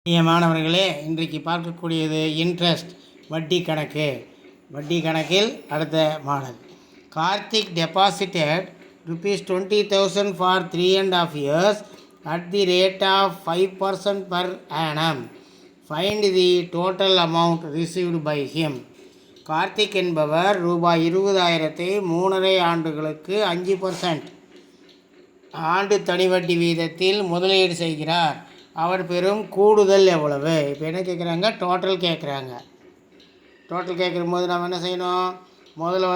மாணவர்களே, இன்றைக்கு பார்க்கக்கூடியது இன்ட்ரெஸ்ட் வட்டி கணக்கு. வட்டி கணக்கில் அடுத்த model. Karthik deposited ₹20,000 for 3.5 years at the rate of 5% per annum. Find the total amount received by him. Karthik என்பவர் ₹20,000 3.5 ஆண்டுகளுக்கு 5% ஆண்டு தனிவட்டி வீதத்தில் முதலீடு செய்கிறார். அவர் பெறும் கூடுதல் எவ்வளவு? இப்போ என்ன கேட்குறாங்க? டோட்டல் கேட்குறாங்க. டோட்டல் கேட்கும்போது நம்ம என்ன செய்யணும்? முதல்ல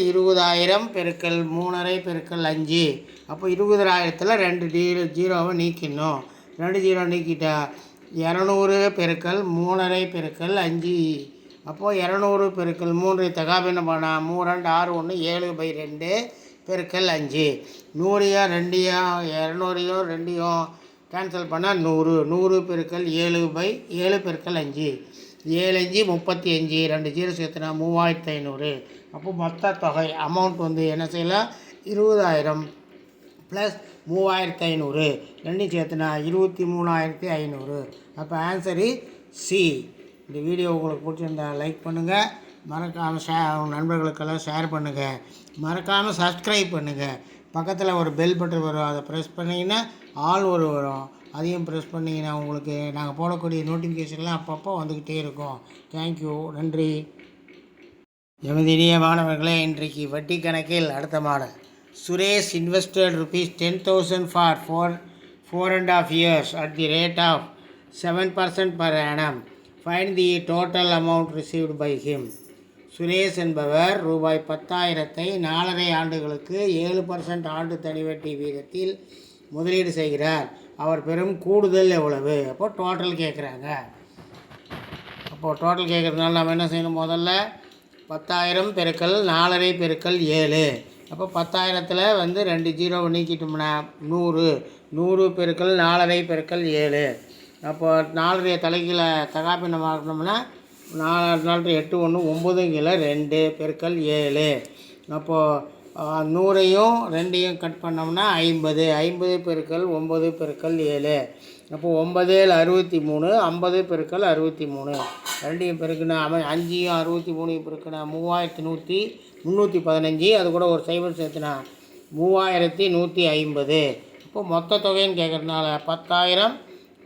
20,000 பெருக்கல் 3.5 பெருக்கல் 5. அப்போ 20,000த்தில் 2 ஜீரோவை நீக்கிடணும். 2 ஜீரோ நீக்கிட்டா 200 பெருக்கல் 3.5 பெருக்கல் 5. அப்போது 200 பெருக்கல் 3 தகாபின்னம் பண்ணால் 3 2 6 1 7/2 பெருக்கல் 5. 200யும் 2யும் கேன்சல் பண்ணால் 100 பெருக்கல் 7/7 பெருக்கல் 5. 7 5 35. 2 ஜீரோ சேர்த்துனா 3,500. அப்போ மொத்த தொகை அமௌண்ட் என்ன செய்யலாம்? 20,000 ப்ளஸ் 3,500 ரெண்டும் சேர்த்துனா 23,500. அப்போ ஆன்சரு சி. இந்த வீடியோ உங்களுக்கு பிடிச்சிருந்தால் லைக் பண்ணுங்கள், மறக்காமல் நண்பர்களுக்கெல்லாம் ஷேர் பண்ணுங்கள், மறக்காமல் சப்ஸ்கிரைப் பண்ணுங்கள். பக்கத்தில் ஒரு பெல் பட்டன் வரும், அதை ப்ரெஸ் பண்ணிங்கன்னா ஆல் வரும். அதையும் ப்ரெஸ் பண்ணிங்கன்னா உங்களுக்கு நாங்கள் போடக்கூடிய நோட்டிஃபிகேஷன்லாம் அப்பப்போ வந்துக்கிட்டே இருக்கும். தேங்க்யூ, நன்றி. எமது இனிய மாணவர்களே, இன்றைக்கு வட்டி கணக்கில் அடுத்த model. Suresh invested ₹10,000 for 4.5 years at the rate of 7% per annum. Find the total amount received by him. Suresh என்பவர் ₹10,000 4.5 ஆண்டுகளுக்கு 7% ஆண்டு தனிவட்டி வீதத்தில் முதலீடு செய்கிறார். அவர் பெறும் கூடுதல் எவ்வளவு? அப்போது டோட்டல் கேட்குறாங்க. அப்போது டோட்டல் கேட்குறதுனால நம்ம என்ன செய்யணும்? முதல்ல 10,000 பெருக்கல் 4.5 பெருக்கல் 7. அப்போ 10,000த்தில் 2 ஜீரோவை நீக்கிட்டோம்னா 100 பெருக்கல் 4.5 பெருக்கல் 7. அப்போது 4 தலைகீழ தகாபின்னம் ஆக்கணும்னா 4 4 8 1 9 2 பெருக்கல் 7. அப்போது 100யும் 2யும் கட் பண்ணோம்னா 50 பெருக்கல் 9 பெருக்கல் 7. அப்போது 9 63 50 பெருக்கல் 63. ரெண்டையும் பெருக்குனா 5யும் 63 பெருக்குனா 3,315. அது கூட ஒரு சைபர் சேர்த்துனா 3,150. அப்போது மொத்த தொகைன்னு கேட்குறதுனால 10,000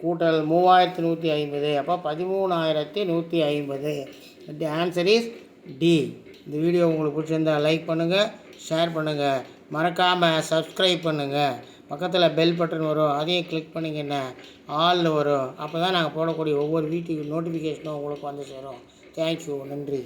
கூட்டல் 3,150. அப்போ 13,150. The answer is D. இந்த வீடியோ உங்களுக்கு பிடிச்சிருந்தால் லைக் பண்ணுங்கள், ஷேர் பண்ணுங்கள், மறக்காமல் சப்ஸ்கிரைப் பண்ணுங்கள். பக்கத்தில் பெல் பட்டன் வரும், அதையும் கிளிக் பண்ணிங்கன்னா ஆல்னு வரும். அப்போ தான் நாங்கள் போடக்கூடிய ஒவ்வொரு வீட்டுக்கு நோட்டிஃபிகேஷனும் உங்களுக்கு சேரும். தேங்க்யூ, நன்றி.